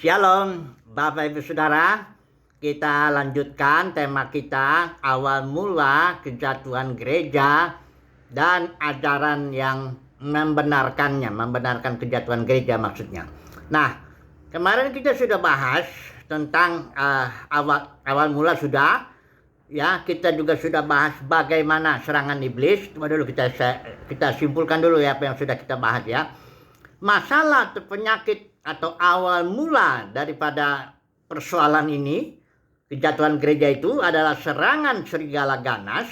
Shalom, Bapak Ibu Saudara. Kita lanjutkan tema kita, awal mula kejatuhan gereja dan ajaran yang membenarkan kejatuhan gereja maksudnya. Nah, kemarin kita sudah bahas tentang awal mula sudah, ya. Kita juga sudah bahas bagaimana serangan iblis. Coba dulu kita simpulkan dulu ya apa yang sudah kita bahas ya. Masalah atau penyakit atau awal mula daripada persoalan ini, kejatuhan gereja itu adalah serangan serigala ganas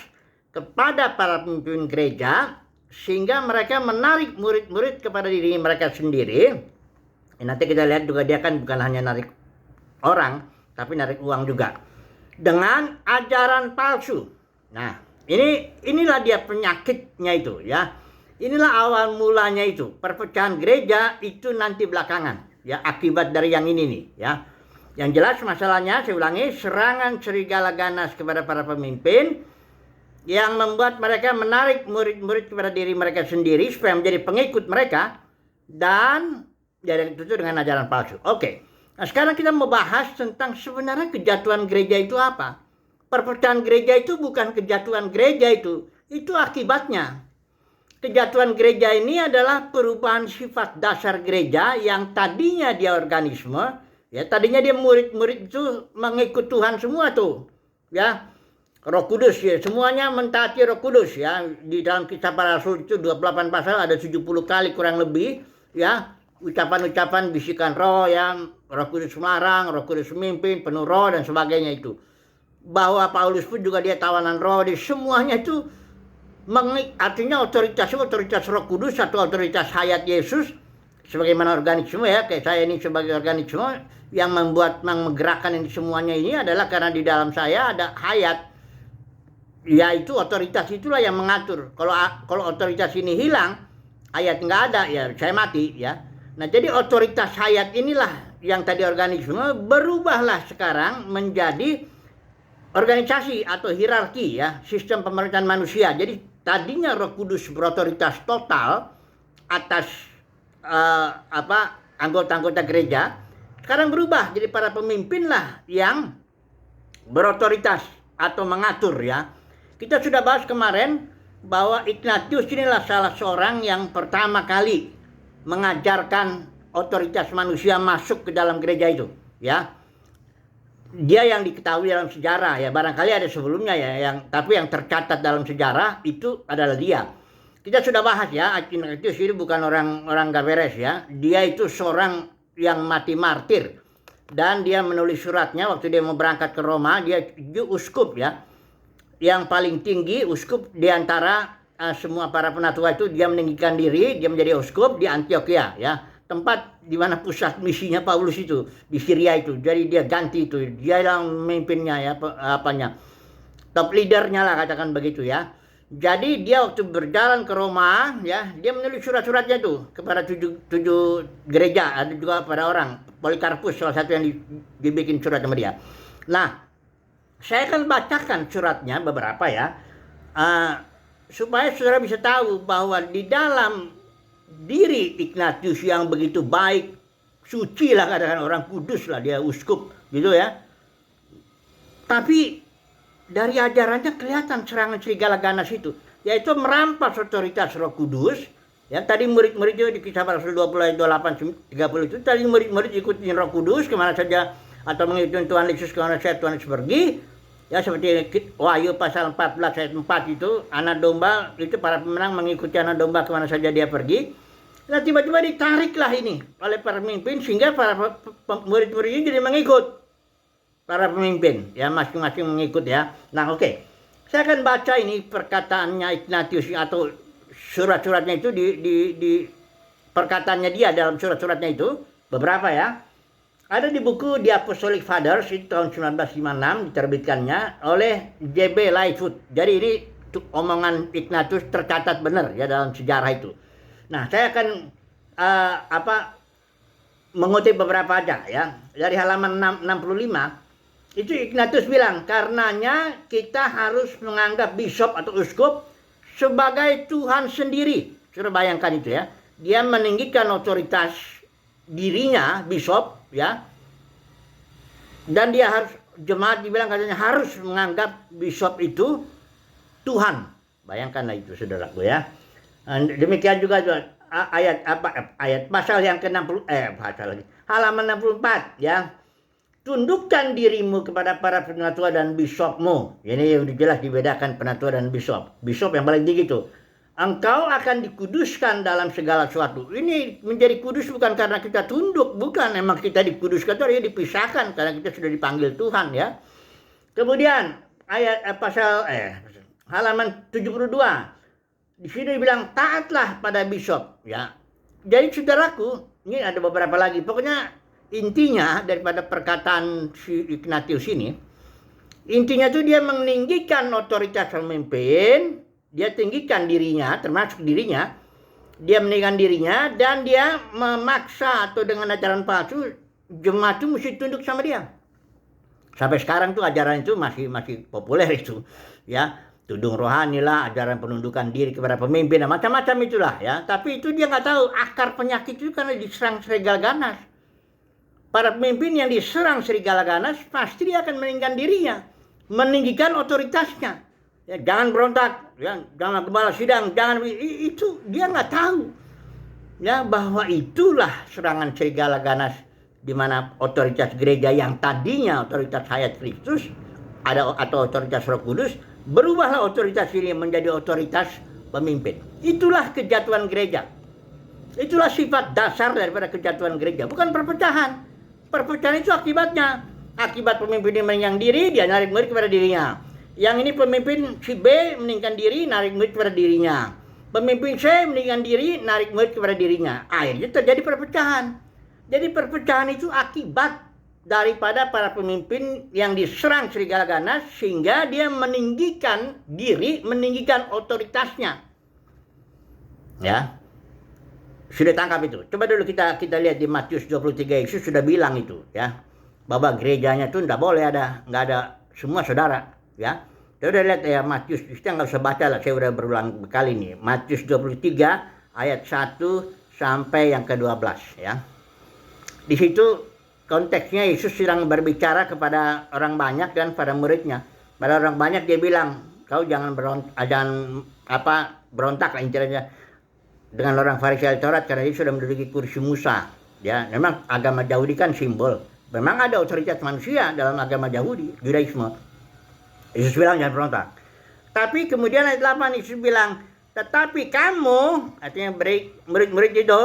kepada para pemimpin gereja sehingga mereka menarik murid-murid kepada diri mereka sendiri. Nanti kita lihat juga dia kan bukan hanya narik orang, tapi narik uang juga dengan ajaran palsu. Nah, inilah dia penyakitnya itu ya. Inilah awal mulanya itu. Perpecahan gereja itu nanti belakangan ya, akibat dari yang ini nih ya. Yang jelas masalahnya, saya ulangi, serangan serigala ganas kepada para pemimpin yang membuat mereka menarik murid-murid kepada diri mereka sendiri supaya menjadi pengikut mereka dan jadi itu dengan ajaran palsu. Oke. Nah, sekarang kita mau bahas tentang sebenarnya kejatuhan gereja itu apa. Perpecahan gereja itu bukan kejatuhan gereja itu akibatnya. Kejatuhan gereja ini adalah perubahan sifat dasar gereja yang tadinya dia organisme, ya tadinya dia murid-murid itu mengikut Tuhan semua tuh, ya. Roh Kudus ya, semuanya mentaati Roh Kudus ya. Di dalam Kisah Para Rasul itu 28 pasal ada 70 kali kurang lebih, ya. Ucapan-ucapan bisikan roh ya, Roh Kudus melarang, Roh Kudus memimpin, penuh roh dan sebagainya itu. Bahwa Paulus pun juga dia tawanan roh, di semuanya itu artinya otoritas Roh Kudus atau otoritas hayat Yesus sebagaimana organisme ya, kayak saya ini sebagai organisme yang menggerakkan ini semuanya ini adalah karena di dalam saya ada hayat, yaitu otoritas itulah yang mengatur. Kalau otoritas ini hilang, hayat nggak ada ya, saya mati ya. Nah, jadi otoritas hayat inilah yang tadi organisme berubahlah sekarang menjadi organisasi atau hierarki ya, sistem pemerintahan manusia. Jadi tadinya Roh Kudus berotoritas total atas anggota-anggota gereja, sekarang berubah jadi para pemimpin lah yang berotoritas atau mengatur ya. Kita sudah bahas kemarin bahwa Ignatius inilah salah seorang yang pertama kali mengajarkan otoritas manusia masuk ke dalam gereja itu ya. Dia yang diketahui dalam sejarah ya, barangkali ada sebelumnya ya, tapi yang tercatat dalam sejarah itu adalah dia. Kita sudah bahas ya, Ignatius ini bukan orang gak beres ya. Dia itu seorang yang mati martir dan dia menulis suratnya waktu dia mau berangkat ke Roma. Dia uskup ya, yang paling tinggi uskup di antara semua para penatua itu. Dia meninggikan diri, dia menjadi uskup di Antioquia ya, tempat di mana pusat misinya Paulus itu di Syria itu. Jadi dia ganti itu, dia yang memimpinnya ya, top leadernya lah katakan begitu ya. Jadi dia waktu berjalan ke Roma ya, dia menulis surat-suratnya tuh kepada tujuh gereja, ada juga pada orang. Polikarpus salah satu yang dibikin surat sama dia. Nah, saya akan bacakan suratnya beberapa ya, supaya saudara bisa tahu bahwa di dalam diri Ignatius yang begitu baik, suci lah katakan, orang kudus lah, dia uskup gitu ya. Tapi dari ajarannya kelihatan serangan serigala ganas itu, yaitu merampas otoritas Roh Kudus. Ya, tadi murid-murid itu di Kisah Para Rasul 20 ayat 28 30 itu tadi murid-murid ikutin Roh Kudus kemana saja atau mengikuti Tuhan Yesus kemana saja Tuhan Yesus pergi. Ya, seperti Wahyu pasal 14 ayat 4 itu, anak domba itu para pemenang mengikuti anak domba kemana saja dia pergi. Nah, tiba-tiba ditariklah ini oleh para pemimpin sehingga para murid-murid ini jadi mengikut para pemimpin ya, masing-masing mengikut ya. Nah, oke. Saya akan baca ini perkataannya Ignatius atau surat-suratnya itu di perkataannya dia dalam surat-suratnya itu beberapa ya. Ada di buku The Apostolic Fathers itu tahun 1956 diterbitkannya oleh J.B. Lightfoot. Jadi ini omongan Ignatius tercatat benar ya dalam sejarah itu. Nah, saya akan mengutip beberapa aja ya. Dari halaman 65 itu Ignatius bilang, karenanya kita harus menganggap bishop atau uskup sebagai Tuhan sendiri. Sudah bayangkan itu ya. Dia meninggikan otoritas dirinya, bishop ya, Dan dia harus, jemaat dibilang katanya harus menganggap bishop itu Tuhan. Bayangkanlah itu saudaraku ya. Demikian juga ayat pasal yang ke-60 halaman 64 ya. Tundukkan dirimu kepada para penatua dan bishopmu. Ini yang jelas dibedakan penatua dan bishop. Bishop yang paling tinggi itu. Engkau akan dikuduskan dalam segala sesuatu. Ini menjadi kudus bukan karena kita tunduk, bukan. Emang kita dikuduskan itu artinya dipisahkan karena kita sudah dipanggil Tuhan ya. Kemudian ayat pasal halaman 72. Di sini dibilang taatlah pada bishop ya. Jadi saudaraku, ini ada beberapa lagi. Pokoknya intinya daripada perkataan si Ignatius ini, intinya itu dia meninggikan otoritas pemimpin, dia tinggikan dirinya, termasuk dirinya, dia meninggikan dirinya, dan dia memaksa atau dengan ajaran palsu jemaat itu mesti tunduk sama dia. Sampai sekarang tuh ajaran itu masih populer itu, ya. Tudung rohani lah, ajaran penundukan diri kepada pemimpin, macam-macam itulah ya. Tapi itu dia nggak tahu akar penyakit itu karena diserang serigala ganas. Para pemimpin yang diserang serigala ganas pasti dia akan meninggikan dirinya, meninggikan otoritasnya. Ya, jangan berontak, ya, jangan gembala sidang, jangan itu dia nggak tahu. Ya, bahwa itulah serangan serigala ganas di mana otoritas gereja yang tadinya otoritas hayat Kristus atau otoritas Roh Kudus, berubahlah otoritas ini menjadi otoritas pemimpin. Itulah kejatuhan gereja. Itulah sifat dasar daripada kejatuhan gereja, bukan perpecahan. Perpecahan itu akibatnya. Akibat pemimpin ini meninggikan diri, dia narik murid kepada dirinya. Yang ini pemimpin si B meninggikan diri, narik murid kepada dirinya. Pemimpin C meninggikan diri, narik murid kepada dirinya. Akhirnya terjadi perpecahan. Jadi perpecahan itu akibat daripada para pemimpin yang diserang serigala ganas, sehingga dia meninggikan diri, meninggikan otoritasnya. Ya. Sudah tangkap itu. Coba dulu kita lihat di Matius 23, Yesus sudah bilang itu ya, bahwa gerejanya itu nggak ada semua saudara ya. Sudah lihat ya Matius, kita nggak usah baca lah, saya udah berulang kali nih. Matius 23 ayat 1 sampai yang ke-12 ya. Di situ konteksnya Yesus sedang berbicara kepada orang banyak dan pada muridnya. Pada orang banyak dia bilang, kau jangan berontak lah intinya dengan orang Farisi Taurat karena dia sudah menduduki kursi Musa. Ya, memang agama Yahudi kan simbol. Memang ada otoritas manusia dalam agama Yahudi, Judaisme. Yesus bilang jangan berontak. Tapi kemudian ayat 8 Yesus bilang, tetapi kamu, artinya murid-murid itu,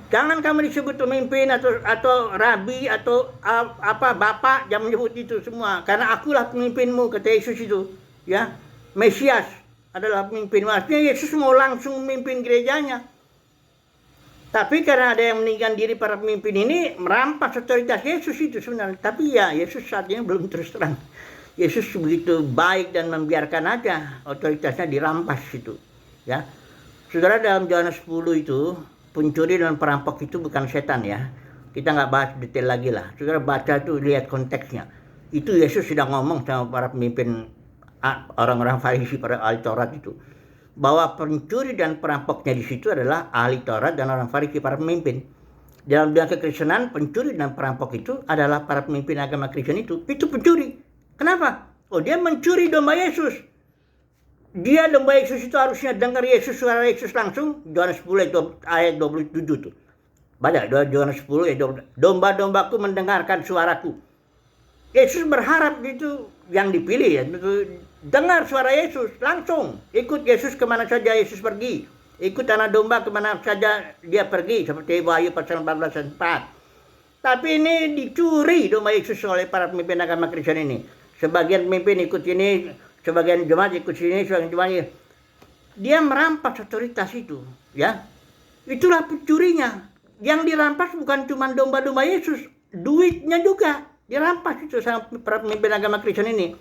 jangan kamu disebut pemimpin atau rabi atau bapak, jangan menyebut itu semua. Karena akulah pemimpinmu, kata Yesus itu. Ya, Mesias adalah pemimpin. Artinya Yesus mau langsung memimpin gerejanya. Tapi karena ada yang meninggikan diri para pemimpin ini, merampas otoritas Yesus itu sebenarnya. Tapi ya Yesus saat ini belum terus terang. Yesus begitu baik dan membiarkan aja otoritasnya dirampas itu. Ya, saudara, dalam Yohanes 10 itu pencuri dan perampok itu bukan setan ya. Kita nggak bahas detail lagi lah. Saudara baca tuh, lihat konteksnya. Itu Yesus sudah ngomong sama para pemimpin orang-orang Farisi, para ahli Taurat itu, bahwa pencuri dan perampoknya di situ adalah ahli Taurat dan orang Farisi, para pemimpin. Dalam dunia kekristenan, pencuri dan perampok itu adalah para pemimpin agama Kristen itu pencuri. Kenapa? Oh, dia mencuri domba Yesus. Dia domba Yesus itu harusnya dengar Yesus, suara Yesus langsung. Yohanes 10 ayat 27 tuh. Baca Yohanes 10 ayat 27. Domba-dombaku mendengarkan suaraku. Yesus berharap itu yang dipilih ya, dengar suara Yesus langsung, ikut Yesus kemana saja Yesus pergi, ikut anak domba kemana saja dia pergi, seperti Wahyu pasal 14 dan 4. Tapi ini dicuri domba Yesus oleh para pemimpin agama Kristen ini. Sebagian pemimpin ikut ini, sebagian jemaat ikut sini, sebagian jemaat ini. Dia merampas otoritas itu, ya. Itulah pencurinya. Yang dirampas bukan cuma domba-domba Yesus, duitnya juga dirampas itu sama para pemimpin agama Kristen ini.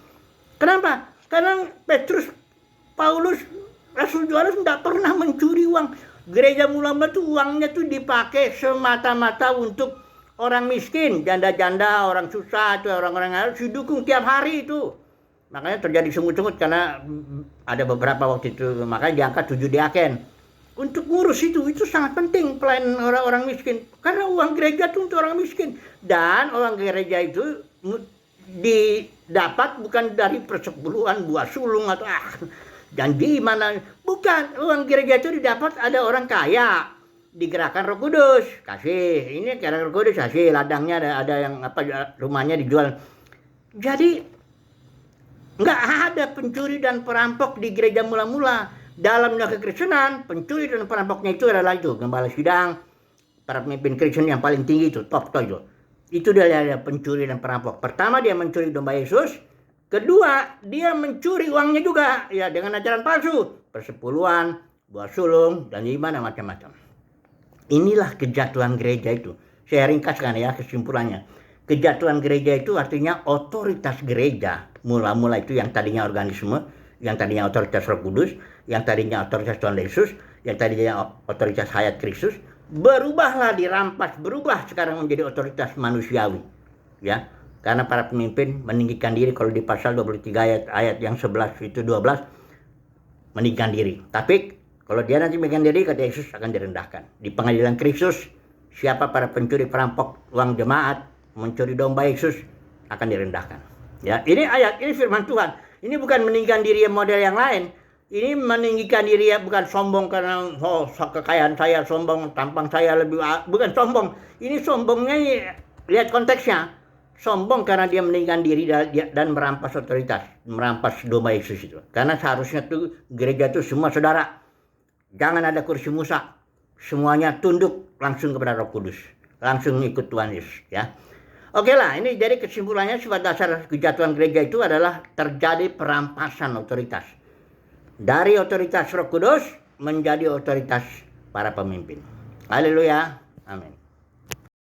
Kenapa? Karena Petrus, Paulus, Rasul Yohanes tidak pernah mencuri uang. Gereja mula-mula tuh uangnya tuh dipakai semata-mata untuk orang miskin, janda-janda, orang susah, atau orang-orang harus didukung tiap hari itu. Makanya terjadi sungut-sungut karena ada beberapa waktu itu, makanya diangkat 7 diaken. untuk ngurus itu sangat penting pelayanan orang-orang miskin. Karena uang gereja itu untuk orang miskin. Dan uang gereja itu didapat bukan dari persepuluhan buah sulung atau janji mana. Bukan, uang gereja itu didapat ada orang kaya. Digerakkan Roh Kudus, kasih. Ini karena Roh Kudus kasih, ladangnya ada yang rumahnya dijual. Jadi nggak ada pencuri dan perampok di gereja mula-mula. Dalam dunia kekristenan, pencuri dan perampoknya itu adalah itu gembala sidang, para pemimpin Kristen yang paling tinggi itu, top itu. Itu dia ada pencuri dan perampok. Pertama dia mencuri domba Yesus, kedua dia mencuri uangnya juga ya dengan ajaran palsu, persepuluhan, buah sulung dan gimana macam-macam. Inilah kejatuhan gereja itu. Saya ringkaskan ya kesimpulannya. Kejatuhan gereja itu artinya otoritas gereja. Mula-mula itu yang tadinya organisme, yang tadinya otoritas Roh Kudus, yang tadinya otoritas Tuhan Yesus, yang tadinya otoritas hayat Kristus, berubahlah, dirampas, berubah sekarang menjadi otoritas manusiawi. Ya, karena para pemimpin meninggikan diri. Kalau di pasal 23 ayat yang 11 itu 12 meninggikan diri. Tapi kalau dia nanti meninggikan diri, kata Yesus akan direndahkan. Di pengadilan Kristus, siapa para pencuri perampok uang jemaat, mencuri domba Yesus akan direndahkan. Ya, ini ayat, ini firman Tuhan. Ini bukan meninggikan diri model yang lain. Ini meninggikan diri ya, bukan sombong karena kekayaan saya, sombong tampang saya lebih, bukan sombong. Ini sombongnya lihat konteksnya. Sombong karena dia meninggikan diri dan merampas otoritas, merampas domba Yesus itu. Karena seharusnya tuh gereja itu semua saudara. Jangan ada kursi Musa. Semuanya tunduk langsung kepada Roh Kudus. Langsung ikut Tuhan Yesus ya. Oke lah, ini jadi kesimpulannya sifat dasar kejatuhan gereja itu adalah terjadi perampasan otoritas. Dari otoritas Roh Kudus menjadi otoritas para pemimpin. Haleluya. Amin.